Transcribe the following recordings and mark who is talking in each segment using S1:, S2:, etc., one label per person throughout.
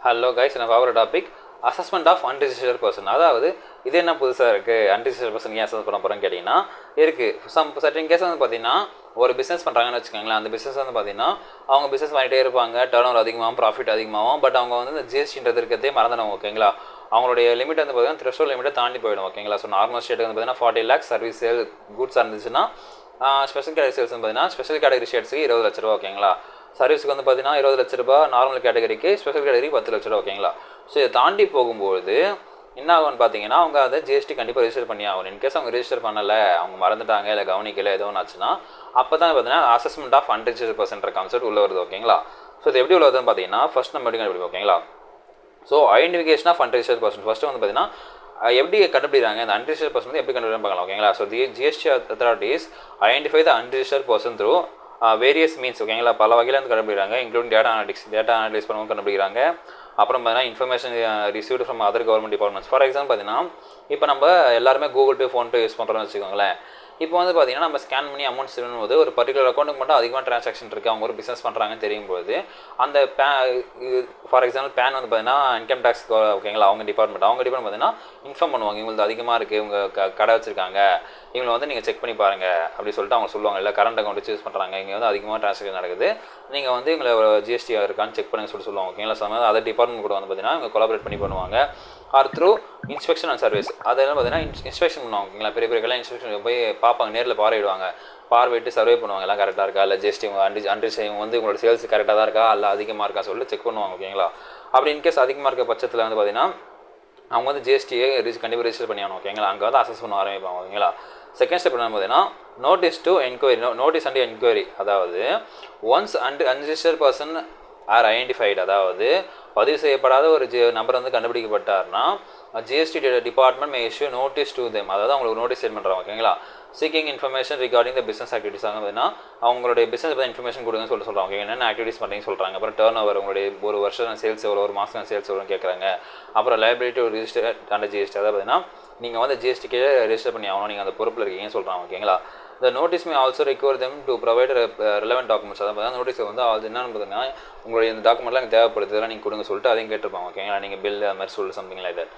S1: Hello guys, நான் பார்க்குற topic assessment of unregistered person. அதாவது இது என்ன புதுசாக இருக்குது, அன்ரிஜிஸ்டர்ட் பர்சன் ஏன் அசஸ் பண்ண போகிறேன்னு கேட்டிங்கன்னா இருக்குது. சர்டன் கேஸ் வந்து பார்த்தீங்கன்னா ஒரு பிஸ்னஸ் பண்ணுறாங்கன்னு வச்சுக்கோங்களேன். அந்த பிஸ்னஸ் வந்து பார்த்தீங்கன்னா அவங்க பிஸ்னஸ் பண்ணிகிட்டே இருப்பாங்க, டர்ன் ஓவர் அதிகமாகும், ப்ராஃபிட் அதிகமாகும். பட் அவங்க வந்து இந்த ஜிஎஸ்டின்றது இருக்கிறதே மறந்துடும். ஓகேங்களா, அவங்களுடைய லிமிட் வந்து பார்த்தீங்கன்னா த்ரெஷோல்ட் லிமிட்டை தாண்டி போயிடும். ஓகேங்களா, ஸோ நார்மல் ஸ்டேட் வந்து பார்த்தீங்கன்னா 40 lakhs சர்வீஸ் சேல் குட்ஸாக இருந்துச்சுன்னா, ஸ்பெஷல் கேட்டகரி சேல்ஸ் வந்து பார்த்தீங்கன்னா ஸ்பெஷல் கேட்டகரி ஷேர்ஸுக்கு 20 லட்ச ரூபா. ஓகேங்களா, சர்வீஸுக்கு வந்து பார்த்தீங்கன்னா 20 லட்ச ரூபா, நார்மல் கேட்டகரிக்கு ஸ்பெஷல் கேட்டகரி 10 லட்ச ரூபா. ஓகேங்களா, ஸோ இதை தாண்டி போகும்போது என்ன ஆகும்னு பார்த்தீங்கன்னா அவங்க அதை ஜிஎஸ்டி கண்டிப்பாக ரெஜிஸ்டர் பண்ணி ஆகணும். இன்கேஸ் அவங்க ரெஜிஸ்டர் பண்ணலை, அவங்க மறந்துட்டாங்க, இல்லை கவனிக்கலை, எதோ ஒன்று ஆச்சுன்னா அப்போ தான் பார்த்தீங்கன்னா அசஸ்மெண்ட் ஆஃப் அன்ரிஜிஸ்டர்ட் பர்சன்ற கான்செப்ட் உள்ள வருது. ஓகேங்களா, ஸோ இது எப்படி உள்ளதுன்னு பார்த்தீங்கன்னா ஃபர்ஸ்ட் நம்ம எப்படி கண்டுபிடிப்போம். ஓகேங்களா, so identification of unregistered person first வந்து பார்த்தீங்கன்னா எப்படி கண்டுபிடிக்கிறாங்க, இந்த அன்ரிஜிஸ்டர்ட் பர்சன் வந்து எப்படி கண்டுபிடிப்பாங்க பார்க்கலாம். ஓகேங்களா, so GST authorities identify the unregistered person through various means. ஓகேங்களா, பல வகையில் வந்து கண்டுபிடிக்கிறாங்க, இன்க்ளூடிங் டேட்டா அனலிட்டிக்ஸ் பண்ணவும் கண்டுபிடிக்கிறாங்க. அப்புறம் பார்த்தீங்கன்னா information received from other government departments. For example பார்த்தீங்கன்னா இப்போ நம்ம எல்லாருமே கூகுள் பே, ஃபோன்பே யூஸ் பண்ணுறோம்னு வச்சுக்கோங்களேன். இப்போ வந்து பார்த்தீங்கன்னா நம்ம ஸ்கேன் பண்ணி அமௌண்ட் செலுத்தும் போது ஒரு பர்டிகுலர் அக்கௌண்ட்டுக்கு மட்டும் அதிகமாக ட்ரான்சாக்ஷன் இருக்குது, அவங்க ஒரு பிஸ்னஸ் பண்ணுறாங்கன்னு தெரியும் போது அந்த ஃபார் எக்ஸாம்பிள் பேன் வந்து பார்த்தீங்கன்னா இன்கம் டேக்ஸ். ஓகேங்களா, அவங்க டிபார்ட்மெண்ட் பார்த்தீங்கன்னா இன்ஃபார்ம் பண்ணுவாங்க, இவங்களுக்கு அதிகமாக இருக்குது, இவங்க கடை வச்சிருக்காங்க, இவங்களை வந்து நீங்கள் செக் பண்ணி பாருங்கள் அப்படி சொல்லிட்டு அவங்க சொல்லுவாங்க. இல்லை கரண்ட் அக்கௌண்ட் யூஸ் பண்ணுறாங்க, இங்கே வந்து அதிகமாக ட்ரான்சாக்ஷன் நடக்குது, நீங்கள் வந்து எங்களை ஜிஎஸ்டி இருக்கான்னு செக் பண்ணி சொல்லுவாங்க. ஓகேங்களா, சமயம் அதர் டிபார்ட்மெண்ட் கூட வந்து பார்த்தீங்கன்னா இவங்க கொலாபரேட் பண்ணி பண்ணுவாங்க. Or through inspection and service. அதெல்லாம் பார்த்தீங்கன்னா இன்ஸ்பெக்ஷன் பண்ணுவாங்க. ஓகேங்களா, பெரிய பெரிய இன்ஸ்பெக்ஷன் போய் பார்ப்பாங்க, நேரில் பார்வையிடுவாங்க, பார்வையிட்டு சர்வே பண்ணுவாங்க, எல்லாம் கரெக்டாக இருக்கா, இல்லை ஜிஎஸ்டி அன்ரிஜிஸ்டர் வந்து உங்களோட சேல்ஸ் கரெக்டாக தான் இருக்கா, இல்லை அதிகமாக இருக்கா சொல்லிட்டு செக் பண்ணுவாங்க. ஓகேங்களா, அப்படி இன்கேஸ் அதிகமாக இருக்க பட்சத்தில் வந்து பார்த்தீங்கன்னா அவங்க வந்து ஜிஎஸ்டியை கண்டிப்பாக ரெஜிஸ்டர் பண்ணி ஆகணும். ஓகேங்களா, அங்கே வந்து அசஸ் பண்ண ஆரம்பிப்பாங்க. ஓகேங்களா, செகண்ட் ஸ்டெப் என்ன பார்த்தீங்கன்னா notice to enquiry. Notice and enquiry, அதாவது once unregistered person are identified, அதாவது பதிவு செய்யப்படாத ஒரு நம்பர் வந்து கண்டுபிடிக்கப்பட்டார்னா GST department may issue notice to them, அதாவது அவங்களுக்கு நோட்டீஸ் சென்ட் பண்ணுறாங்க. ஓகேங்களா, seeking information regarding the business activities. பார்த்தீங்கன்னா அவங்களுடைய பிஸ்னஸ் பற்றி இன்ஃபர்மேஷன் கொடுங்கன்னு சொல்கிறாங்க. ஓகே, என்னென்ன ஆக்டிவிட்டிஸ் பண்ணுறீங்கன்னு சொல்கிறாங்க. அப்புறம் டர்ன் ஓவர், உங்களுடைய ஒரு வருஷம் சேல்ஸ் எவ்வளோ, ஒரு மாதம் சேல்ஸ் எவ்வளோன்னு கேட்குறாங்க. அப்புறம் லைபிலிட்டி ஒரு ரிஜிஸ்டர் அண்டர் ஜிஎஸ்டி, அதாவது பார்த்தீங்கன்னா நீங்கள் வந்து ஜிஎஸ்டிக்கே ரெஜிஸ்டர் பண்ணி ஆகணும், நீங்கள் அந்த பொறுப்பில் இருக்கீங்கன்னு சொல்கிறாங்க. ஓகேங்களா, இந்த notice may also require them to provide relevant documents. அதாவது பார்த்தீங்கன்னா நோட்டீஸில் வந்து அது என்னென்னு பார்த்தீங்கன்னா உங்களுடைய இந்த டாக்குமெண்ட்லாம் எனக்கு தேவைப்படுது, இதெல்லாம் நீங்கள் கொடுங்க சொல்லிட்டு அதையும் கேட்டிருப்பாங்க. ஓகேங்களா, நீங்கள் பில் அது மாதிரி சொல்லிட்டு something like that.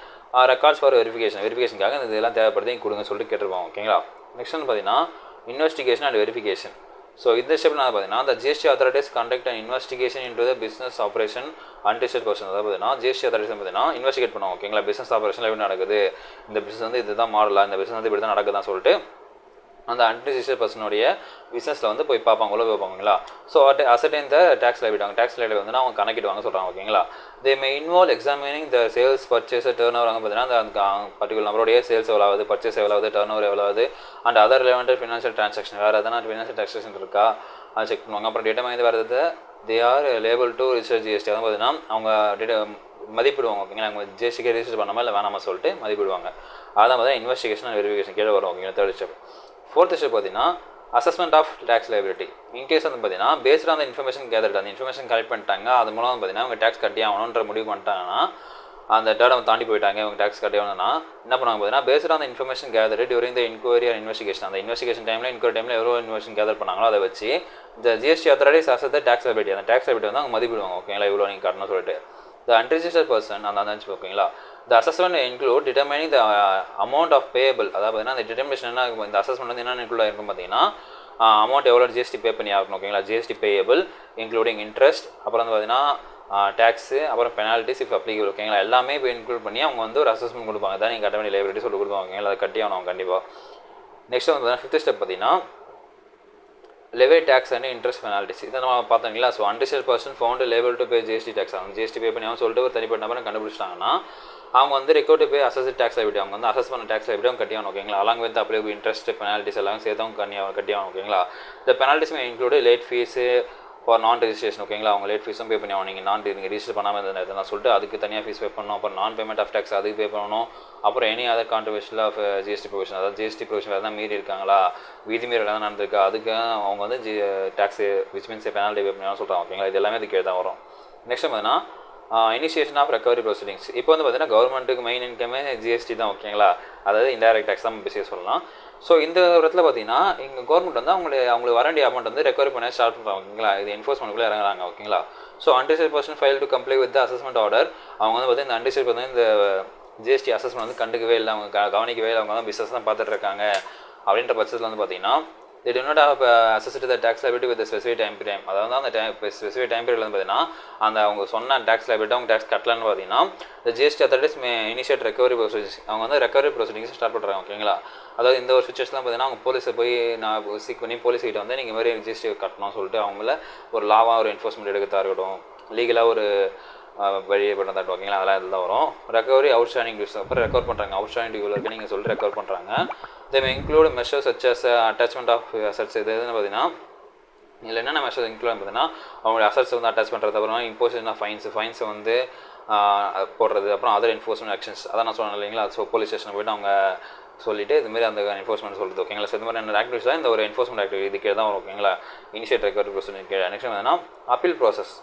S1: Records for வெரிஃபிகேஷனுக்காக இந்த இதெல்லாம் தேவைப்படுது, நீங்கள் கொடுங்க சொல்லிட்டு கேட்டிருப்பாங்க. ஓகேங்களா, நெக்ஸ்ட் வந்து பார்த்தீங்கன்னா இன்வெஸ்டிகேஷன் அண்ட் வெரிஃபிகேஷன். ஸோ இந்த ஸ்டெப்பில் நான் பார்த்தீங்கன்னா இந்த GST authorities conduct and investigation into the business operation unregistered person. அதாவது பார்த்தீங்கன்னா ஜிஎஸ்டி அத்தாரிட்டிஸ் பார்த்தீங்கன்னா இன்வெஸ்டிகேட் பண்ணுவாங்க. ஓகேங்களா, பிஸ்னஸ் ஆப்ரேஷன் எப்படி நடக்குது, இந்த பிஸ்னஸ் வந்து இதுதான் மாடலாக, இந்த பிஸ்னஸ் வந்து இப்படி தான் நடக்குதுன்னு சொல்லிட்டு அந்த அன்ரிஜிஸ்டர்ட் பர்சனுடைய பிஸ்னஸில் வந்து போய் பார்ப்பாங்க, உள்ள வைப்பாங்களா. So ascertain the tax liability, tax liability வந்து அவங்க கணக்கிடுவாங்க சொல்கிறாங்க. ஓகேங்களா, they may involve examining the sales purchase turnover. அங்கே பார்த்தீங்கன்னா அந்த பர்டிகுலர் நம்பருடைய சேல்ஸ் எவ்வளவு, பர்ச்சேஸ் எவ்வளவு, டர்ன் ஓவர் எவ்வளவு, and other relevant financial transaction, வேறு எதனா ஃபினான்ஷியல் ட்ரான்சாக்ஷன் இருக்கா அதை செக் பண்ணுவாங்க. அப்புறம் டேட்டா மைந்து வரது they are label to register GST. அதான் பார்த்தீங்கன்னா அவங்க மதிப்பிடுவாங்க. ஓகேங்களா, அவங்க ஜிஎஸ்டிக்கு ரெஜிஸ்டர் பண்ணாமல் இல்லை வேணாமல் சொல்லிட்டு மதிப்பிடுவாங்க. அதான் பார்த்தீங்கன்னா இன்வெஸ்டிகேஷன் அண்ட் வெரிஃபிகேஷன் கீழே வரும். ஓகேங்களா, தேர்ட் ஸ்டெப். ஃபோர்த் ஸ்டெப் பார்த்தீங்கன்னா assessment of tax liability. In case வந்து பார்த்தீங்கன்னா based on the information gathered, அந்த இன்ஃபர்மேஷன் கலெக்ட் பண்ணிட்டாங்க, அது மூலம் வந்து பார்த்தீங்கன்னா அவங்க டேக்ஸ் கட்டி ஆகணுன்ற முடிவு பண்ணிட்டாங்கன்னா, அந்த டேட்டா தாண்டி போயிட்டாங்க, அவங்க டேக்ஸ் கட்டி ஆகணும்னா என்ன பண்ணுவாங்க பார்த்தீங்கன்னா based on the information gather during the enquiry and investigation. அந்த இன்வெஸ்டிகேஷன் டைமில் என்கொயரி டைமில் எவ்வளோ இன்வெஸ்டிகேஷன் கேதர் பண்ணாங்களோ அதை வச்சு இந்த GST authorities assess the tax liability, அந்த டேக்ஸ் லைபிலிட்டி வந்து அவங்க மதிப்பிடுவாங்க. ஓகேங்களா, இவ்வளோ நீங்கள் கட்டணும்னு சொல்லிட்டு. த அன்ரிஜிஸ்டர்ட் பர்சன் அந்த ஓகேங்களா, the assessment include determining the amount of payable. அதாவது பார்த்தீங்கன்னா அந்த டிட்டர்மினேஷன் என்ன, இந்த அசஸ்மெண்ட் வந்து என்ன இன்க்ளூட் ஆகிருக்கும் பார்த்தீங்கன்னா அமௌண்ட் எவ்வளோ ஜிஎஸ்டி பே பண்ணி ஆகணும். ஓகேங்களா, ஜிஎஸ்டி பேயபிள் இன்க்ளூடிங் இன்ட்ரெஸ்ட், அப்புறம் வந்து பார்த்தீங்கன்னா டேக்ஸு, அப்புறம் பெனால்ட்டிஸ் இஃப் அப்ளிகபிள். ஓகேங்களா, எல்லாமே இப்போ இன்க்ளூட் பண்ணி அவங்க வந்து ஒரு அசஸ்மெண்ட் கொடுப்பாங்க, தான் நீங்கள் கட்ட வேண்டிய லைபிலிட்டி சொல்லி கொடுப்பாங்க. ஓகேங்களா, அதை கட்டி ஆகணும் கண்டிப்பாக. நெக்ஸ்ட் வந்து பார்த்தீங்கன்னா ஃபிஃப்த் ஸ்டெப் பார்த்தீங்கன்னா levy tax and interest penalties. இதை நம்ம பார்த்தோங்களா. So unregistered person found liable to pay GST tax. அவங்க ஜிஎஸ்டி பே பண்ணி அவன் சொல்லிட்டு ஒரு தனிப்பட்ட நபரை கண்டுபிடிச்சிட்டாங்கன்னா அவங்க வந்து record pay assess tax liability, அவங்க வந்து அசஸ் பண்ண டேக்ஸ் லைபிலிட்டி அவங்க கட்டி ஆகணும். ஓகேங்களா, along with applicable interest penalties எல்லாம் சேர்த்து அவங்க கட்டி ஆகணும். ஓகேங்களா, இந்த penalties May include late fees for நான் ரெஜிஸ்ட்ரேஷன். ஓகேங்களா, அவங்க லேட் ஃபீஸும் பே பண்ணி ஆகணும். நீங்கள் ரெஜிஸ்டர் பண்ணாமல் இருந்ததுனா சொல்லிட்டு அதுக்கு தனியாக ஃபீஸ் பே பண்ணணும். அப்புறம் நான் பேமெண்ட் ஆஃப் டேக்ஸ் அதுக்கு பே பண்ணணும். அப்புறம் any other contribution of GST provision, அதாவது ஜிஎஸ்டி ப்ரொவிஷன் வேறு தான் மீறி இருக்காங்களா, விதிமீறல் எதாவது நடந்திருக்கா, அதுக்கு அவங்க வந்து டேக்ஸு விச் மீன்ஸ் பெனால்ட்டி பே பண்ணி சொல்கிறாங்க. ஓகேங்களா, இது எல்லாமே அதுக்கு தான் வரும். நெக்ஸ்ட் பார்த்தீங்கன்னா இனிஷியேஷன் ஆஃப் ரெக்கவரி ப்ரொசீடிங்ஸ். இப்போ வந்து பார்த்தீங்கன்னா கவர்மெண்ட்டுக்கு மெயின் இன்கமே ஜிஎஸ்டி தான். ஓகேங்களா, அதாவது இன்டைரக்ட் டேக்ஸ் தான் பேசி சொல்லலாம். ஸோ இந்த இடத்துல பார்த்தீங்கன்னா இங்கே கவர்மெண்ட் வந்து அவங்களுக்கு வர வேண்டிய அமௌண்ட் வந்து ரெக்கவரி பண்ண ஸ்டார்ட் பண்ணுறாங்க ஓகேங்களா. இது என்ஃபோர்ஸ்மெண்ட்டுக்குள்ளே இறங்குறாங்க ஓகேங்களா. ஸோ அன்டிசைட் person fail to comply with assessment order. அவங்க வந்து பார்த்தீங்கன்னா இந்த அன்டிசைட் வந்து இந்த ஜிஎஸ்டி அசஸ்மெண்ட் வந்து கண்டுக்கவே இல்லை, அவங்க கவனிக்கவே இல்லை, அவங்க தான் பிஸ்னஸ் தான் பார்த்துட்டு இருக்காங்க அப்படின்ற பட்சத்தில் வந்து பார்த்தீங்கன்னா they do not have assessed the tax liability with a specific time period. அதாவது அந்த ஸ்பெசிஃபிக் டைம் பீரியட் வந்து பார்த்தீங்கன்னா அந்த அவங்க சொன்ன டேக்ஸ் லைபிலிட்டி அவங்க டேக்ஸ் கட்டலன்னு பார்த்தீங்கன்னா இந்த GST authorities initiate recovery procedures. அவங்க வந்து ரெக்கவரி ப்ரொசீடிங்ஸ் ஸ்டார்ட் பண்ணுறாங்க ஓகேங்களா. அதாவது இந்த ஒரு சுச்சுவேஷன்லாம் பார்த்தீங்கன்னா அவங்க போலீஸை போய் நான் சீக் பண்ணி போலீஸ்கிட்ட வந்து நீங்கள் மாதிரி ஜிஎஸ்டி கட்டணும்னு சொல்லிட்டு அவங்கள ஒரு லாவாக ஒரு என்ஃபோர்ஸ்மெண்ட் எடுக்கிறதா இருக்கட்டும், லீகலாக ஒரு வழியே பண்ணுறதாட்டும் ஓகேங்களா. அதெல்லாம் இதில் தான் வரும். ரெக்கவரி அவுட்ஸ்டாண்டிங் டியூஸ் அப்புறம் ரெக்கவர் பண்ணுறாங்க. அவுட்ஸ்டாண்டிங் டியூவில் இருக்குது நீங்கள் சொல்லிட்டு ரெக்கவர் பண்ணுறாங்க. they may include measures such as attachment of assets. இது எதுன்னு பார்த்தீங்கன்னா இதில் என்னென்ன மெஷர்ஸ் இன்க்ளூட் பார்த்தீங்கன்னா அவங்களுடைய அசட்ஸ் வந்து அட்டாச் பண்ணுறது, அப்புறம் இம்போசிஷன் ஆஃப் ஃபைன்ஸை வந்து போடுறது, அப்புறம் அதர் என்ஃபோர்ஸ்மெண்ட் ஆக்ஷன்ஸ். அதான் நான் சொன்னேன் இல்லைங்களா. ஸோ போலீஸ் ஸ்டேஷன் போய்ட்டு அவங்க சொல்லிட்டு இதுமாரி அந்த என்ஃபோர்ஸ்மெண்ட் சொல்கிறது ஓகேங்களா. ஸோ இந்த மாதிரி ஆக்டிவிட்டிஸ் தான் இந்த ஒரு என்ஃபோர்ஸ்மெண்ட் ஆக்டிவிட்டி இது கீழே தான் வரும் ஓகேங்களா. இனிஷியேட் ரெக்கவரி ப்ரொசீஜர் கீழே. நெக்ஸ்ட் பார்த்தீங்கன்னா அப்பீல் ப்ராசஸ்.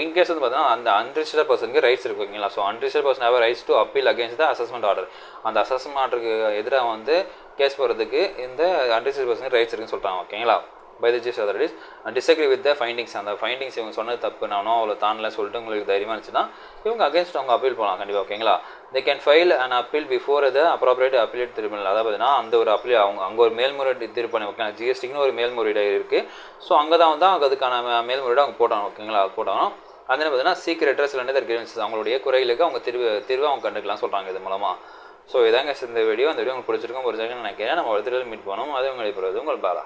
S1: இன்கேஸ் வந்து பார்த்தீங்கன்னா அந்த அன்ரிஜிஸ்டர்ட் பர்சனுக்கு ரைட்ஸ் இருக்குது ஓகேங்களா. So unregistered person have rights to appeal against the assessment order. அந்த அசஸ்மெண்ட் ஆர்டருக்கு எதிராக வந்து கேஸ் போகிறதுக்கு இந்த அன்ரிஜிஸ்டர்ட் பர்சனுக்கு ரைட்ஸ் இருக்குன்னு சொல்கிறாங்க ஓகேங்களா. By the GST authorities disagree with the findings. அந்த ஃபைண்டிங்ஸ் இவங்க சொன்னது தப்பு, நானும் அவ்வளோ தாண்டல சொல்லிட்டு உங்களுக்கு தைரியமாக இருந்துச்சுன்னா இவங்க அகேன்ஸ்ட் அவங்க அப்பீல் பண்ணலாம் கண்டிப்பாக ஓகேங்களா. They can file and appeal before the appropriate appellate tribunal. அதாவது பார்த்தீங்கன்னா அந்த ஒரு அப்பீல் அவங்க அங்கே ஒரு மேல்முறையீடு தீர்ப்பு ஓகேங்களா. ஜிஎஸ்டிக்குன்னு ஒரு மேல்முறையீடு இருக்குது. ஸோ அங்கே தான் வந்து அதுக்கான மேல்முறையீடு அவங்க போட்டாங்க ஓகேங்களா. அது போட்டாங்கன்னா அது பார்த்தீங்கன்னா சீக்கிரம் அட்ரஸ் இல்லை கிரீவன்சஸ் அவங்களுடைய குறைகளுக்கு அவங்க தீர்வு அவங்க கண்டுக்கலாம் சொல்கிறாங்க இது மூலமாக. ஸோ இதாங்க இந்த வீடியோ உங்களுக்கு பிடிச்சிருக்கும் ஒரு நினைக்கிறேன். நம்ம அடுத்த மீட் பண்ணோம். அது உங்களுக்கு உங்கள் பாலா.